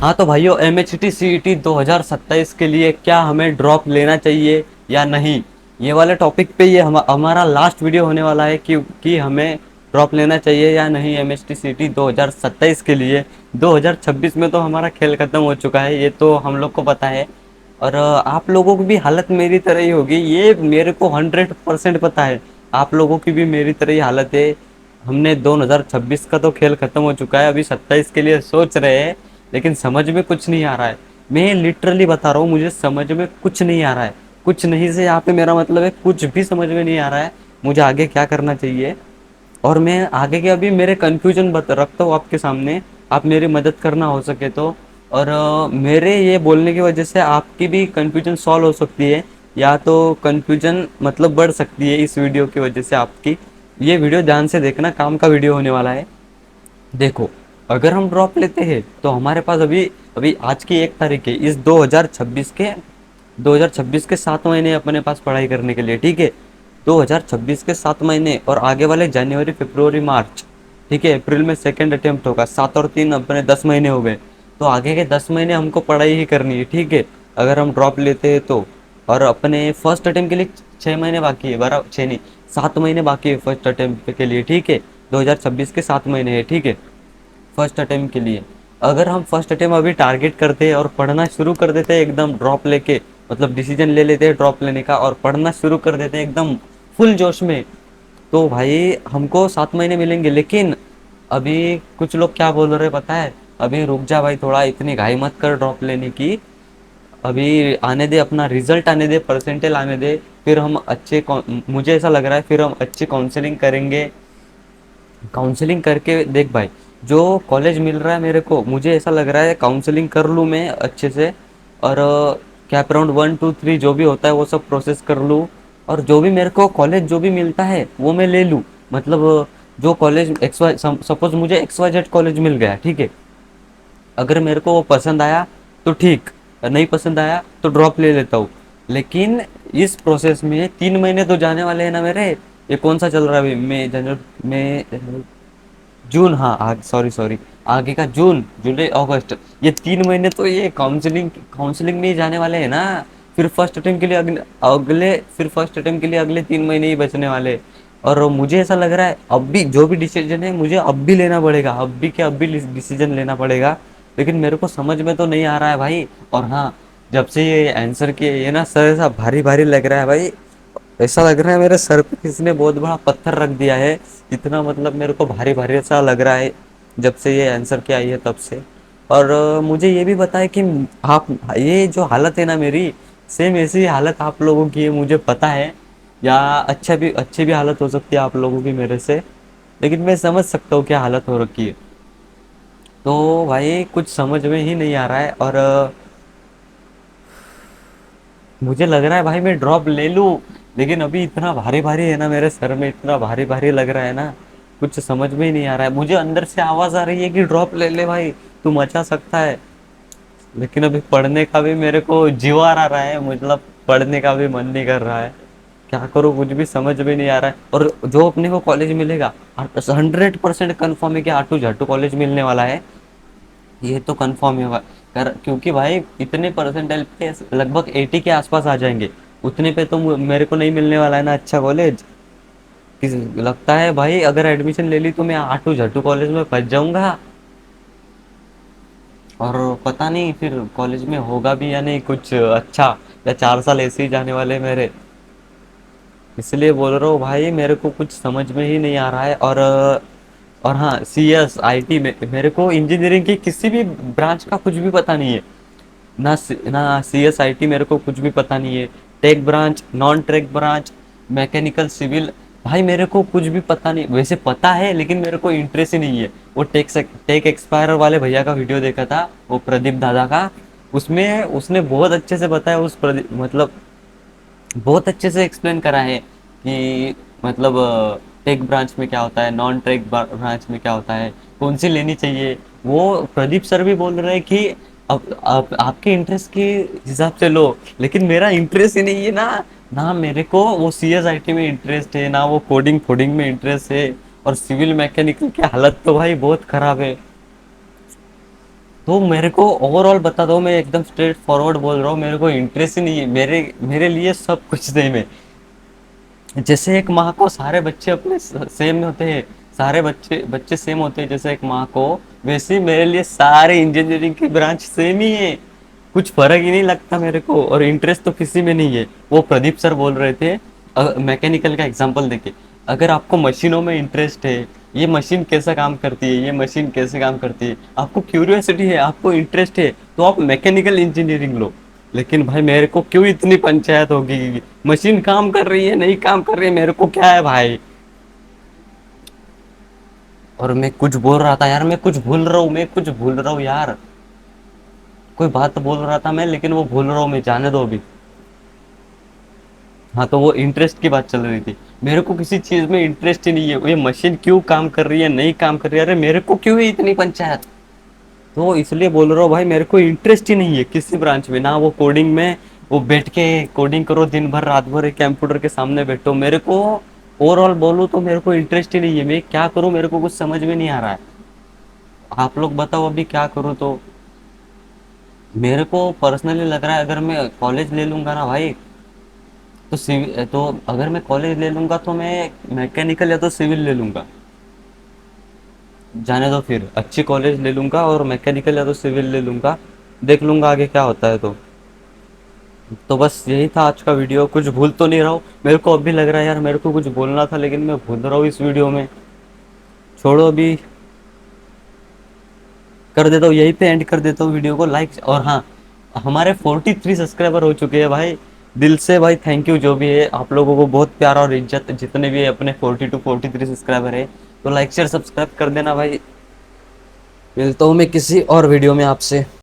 हाँ तो भाइयों, M H T C E T 2027 के लिए क्या हमें ड्रॉप लेना चाहिए या नहीं, ये वाले टॉपिक पे ये हमारा लास्ट वीडियो होने वाला है कि हमें ड्रॉप लेना चाहिए या नहीं M H T C E T 2027 के लिए। 2026 में तो हमारा खेल खत्म हो चुका है, ये तो हम लोग को पता है। और आप लोगों की भी हालत मेरी तरह ही होगी, ये मेरे को 100% पता है। आप लोगों की भी मेरी तरह ही हालत है। हमने 2026 का तो खेल खत्म हो चुका है, अभी 27 के लिए सोच रहे हैं, लेकिन समझ में कुछ नहीं आ रहा है। मैं लिटरली बता रहा हूँ, मुझे समझ में कुछ नहीं आ रहा है। कुछ नहीं से यहाँ पे मेरा मतलब है, कुछ भी समझ में नहीं आ रहा है मुझे आगे क्या करना चाहिए। और मैं आगे के अभी मेरे कन्फ्यूजन रखता हूँ आपके सामने, आप मेरी मदद करना हो सके तो। और मेरे ये बोलने की वजह से आपकी भी कन्फ्यूजन सॉल्व हो सकती है, या तो कन्फ्यूजन मतलब बढ़ सकती है इस वीडियो की वजह से आपकी। ये वीडियो ध्यान से देखना, काम का वीडियो होने वाला है। देखो, अगर हम ड्रॉप लेते हैं तो हमारे पास अभी अभी आज की 1 तारीख है, इस 2026 के 7 महीने अपने पास पढ़ाई करने के लिए, ठीक है। 2026 के 7 महीने और आगे वाले जनवरी फरवरी मार्च, ठीक है। अप्रैल में सेकंड अटेम्प्ट होगा, 7 और 3 अपने 10 महीने हो गए। तो आगे के 10 महीने हमको पढ़ाई ही करनी है, ठीक है, अगर हम ड्रॉप लेते हैं तो। और अपने फर्स्ट अटेम्प्ट के लिए 6 महीने बाकी है, 12 6 नहीं, 7 महीने बाकी है फर्स्ट अटेम्प्ट के लिए, ठीक है। 2026 के 7 महीने है, ठीक है, फर्स्ट अटेम्प्ट के लिए। अगर हम फर्स्ट अटेम्प्ट अभी टारगेट करते हैं और पढ़ना शुरू कर देते हैं एकदम ड्रॉप लेके, मतलब डिसीजन ले लेते हैं ड्रॉप लेने का और पढ़ना शुरू कर देते हैं एकदम फुल जोश में, तो भाई हमको 7 महीने मिलेंगे। लेकिन अभी कुछ लोग क्या बोल रहे हैं पता है, अभी रुक जा भाई, थोड़ा इतनी घाई मत कर ड्रॉप लेने की, अभी आने दे, अपना रिजल्ट आने दे, परसेंटेज आने दे, फिर हम मुझे ऐसा लग रहा है फिर हम अच्छी काउंसलिंग करेंगे। काउंसलिंग करके देख भाई, जो कॉलेज मिल रहा है मेरे को, मुझे ऐसा लग रहा है काउंसलिंग कर लूँ मैं अच्छे से, और कैप राउंड 1 2 3 जो भी होता है वो सब प्रोसेस कर लूँ, और जो भी मेरे को कॉलेज जो भी मिलता है वो मैं ले लूँ। मतलब जो कॉलेज एक्स वाई, सपोज मुझे एक्स वाई जेड कॉलेज मिल गया, ठीक है, अगर मेरे को वो पसंद आया तो ठीक, नहीं पसंद आया तो ड्रॉप ले लेता हूँ। लेकिन इस प्रोसेस में 3 महीने तो जाने वाले हैं ना मेरे। ये कौन सा चल रहा है अभी, मई जून, हाँ आगे, सॉरी सॉरी, आगे का जून जुलाई अगस्त, ये 3 महीने तो ये काउंसलिंग काउंसलिंग में ही जाने वाले हैं ना। फिर फर्स्ट अटेम्प्ट के लिए फिर फर्स्ट अटेम्प्ट के लिए अगले 3 महीने ही बचने वाले। और मुझे ऐसा लग रहा है अब भी जो भी डिसीजन है मुझे अब भी लेना पड़ेगा, अब भी क्या, अब भी डिसीजन लेना पड़ेगा। लेकिन मेरे को समझ में तो नहीं आ रहा है भाई। और हाँ, जब से ये आंसर किए ये ना सर, ऐसा भारी भारी लग रहा है भाई। ऐसा लग रहा है मेरे सर पे किसी ने बहुत बड़ा पत्थर रख दिया है, इतना मतलब मेरे को भारी भारी सा लग रहा है जब से ये आंसर किया है तब से। और मुझे ये भी बताया कि आप, ये जो हालत है ना मेरी, सेम ऐसी हालत आप लोगों की है मुझे पता है, या अच्छी भी हालत हो सकती है आप लोगों की मेरे से। लेकिन मैं समझ सकता हूँ क्या हालत हो रखी है। तो भाई कुछ समझ में ही नहीं आ रहा है। और मुझे लग रहा है भाई मैं ड्रॉप ले लूं, लेकिन अभी इतना भारी भारी है ना मेरे सर में, इतना भारी भारी लग रहा है ना, कुछ समझ में ही नहीं आ रहा है। मुझे अंदर से आवाज आ रही है कि ड्रॉप ले ले भाई, तू मचा सकता है। लेकिन अभी पढ़ने का भी मेरे को जीवार आ रहा है, मतलब पढ़ने का भी मन नहीं कर रहा है। क्या करूँ, कुछ भी समझ में नहीं आ रहा है। और जो अपने को कॉलेज मिलेगा, 100% कन्फर्म है कि आटू झाटू कॉलेज मिलने वाला है, ये तो कंफर्म ही होगा। क्योंकि भाई इतने परसेंटाइल पे लगभग 80 के आसपास आ जाएंगे, उतने पे तो मेरे को नहीं मिलने वाला है ना अच्छा कॉलेज। लगता है भाई अगर एडमिशन ले ली तो मैं आटू झाटू कॉलेज में फंस जाऊंगा, और पता नहीं फिर कॉलेज में होगा भी या नहीं कुछ अच्छा, या 4 साल ऐसे ही जाने वाले हैं मेरे। इसलिए बोल रहा हूँ भाई, मेरे को कुछ समझ में ही नहीं आ रहा है। और हाँ, सी एस आई टी में मेरे को इंजीनियरिंग की किसी भी ब्रांच का कुछ भी पता नहीं है, ना सी एस आई टी मेरे को कुछ भी पता नहीं है। Tech branch, non tech branch, mechanical, civil, भाई मेरे को कुछ भी पता नहीं। वैसे पता है लेकिन मेरे को इंटरेस्ट ही नहीं है। वो टेक एक्सपायर वाले भैया का वीडियो देखा था, वो प्रदीप दादा का, उसमें उसने बहुत अच्छे से बताया, उस प्रदीप मतलब बहुत अच्छे से एक्सप्लेन करा है कि मतलब टेक ब्रांच में क्या होता है, नॉन टेक ब्रांच में क्या होता है, कौन सी लेनी चाहिए। वो प्रदीप सर भी बोल रहे हैं कि अब आपके इंटरेस्ट के हिसाब से लो, लेकिन मेरा इंटरेस्ट ही नहीं है ना। ना मेरे को वो सी एस आई टी में इंटरेस्ट है, ना वो कोडिंग फोडिंग में इंटरेस्ट है। और सिविल मैकेनिकल की हालत तो भाई बहुत खराब है। तो मेरे को ओवरऑल बता दो, मैं एकदम स्ट्रेट फॉरवर्ड बोल रहा हूँ, मेरे को इंटरेस्ट ही नहीं है, मेरे मेरे लिए सब कुछ सेम है। जैसे एक माँ को सारे बच्चे अपने सेम होते हैं, सारे बच्चे बच्चे सेम होते हैं जैसे एक माँ को, वैसे ही मेरे लिए सारे इंजीनियरिंग की ब्रांच सेम ही है। कुछ फर्क ही नहीं लगता मेरे को, और इंटरेस्ट तो किसी में नहीं है। वो प्रदीप सर बोल रहे थे मैकेनिकल का एग्जांपल देके, अगर आपको मशीनों में इंटरेस्ट है, ये मशीन कैसा काम करती है, ये मशीन कैसे काम करती है, आपको क्यूरियोसिटी है, आपको इंटरेस्ट है, तो आप मैकेनिकल इंजीनियरिंग लो। लेकिन भाई मेरे को क्यों इतनी पंचायत होगी, मशीन काम कर रही है नहीं काम कर रही है, मेरे को क्या है भाई। और मैं कुछ बोल रहा था यार, मैं कुछ भूल रहा हूँ, मैं कुछ भूल रहा हूँ यार, कोई बात तो बोल रहा था मैं, लेकिन वो भूल रहा हूँ मैं, जाने दो अभी। हाँ, तो वो इंटरेस्ट की बात चल रही थी। मेरे को किसी चीज में इंटरेस्ट ही नहीं है, ये मशीन क्यों काम कर रही है नहीं काम कर रही है, अरे मेरे को क्यों है इतनी पंचायत। तो इसलिए बोल रहा हूँ भाई, मेरे को इंटरेस्ट ही नहीं है किसी ब्रांच में, ना वो कोडिंग में, वो बैठ के कोडिंग करो दिन भर रात भर एक कंप्यूटर के सामने बैठो, मेरे को ओवरऑल बोलूँ तो मेरे को इंटरेस्ट ही नहीं है, मैं क्या करूँ मेरे को कुछ समझ में नहीं आ रहा है। आप लोग बताओ अभी क्या करूँ तो। मेरे को पर्सनली लग रहा है अगर मैं कॉलेज ले लूंगा ना भाई, तो सिविल, तो अगर मैं कॉलेज ले लूंगा तो मैं मैकेनिकल या तो सिविल ले लूंगा। जाने दो, फिर अच्छी कॉलेज ले लूंगा और मैकेनिकल या तो सिविल ले लूंगा, देख लूंगा आगे क्या होता है। तो बस यही था आज का वीडियो, कुछ भूल तो नहीं रहा हूँ, मेरे को अभी लग रहा है यार मेरे को कुछ बोलना था लेकिन मैं भूल रहा हूँ इस वीडियो में। छोड़ो अभी, कर देता हूँ यहीं पे एंड कर देता हूँ वीडियो को, लाइक। और हाँ, हमारे 43 सब्सक्राइबर हो चुके हैं भाई, दिल से भाई थैंक यू, जो भी है आप लोगों को बहुत प्यार और इज्जत, जितने भी अपने 42 43 सब्सक्राइबर है, तो लाइक शेयर सब्सक्राइब कर देना भाई। मिलता हूँ मैं किसी और वीडियो में आपसे।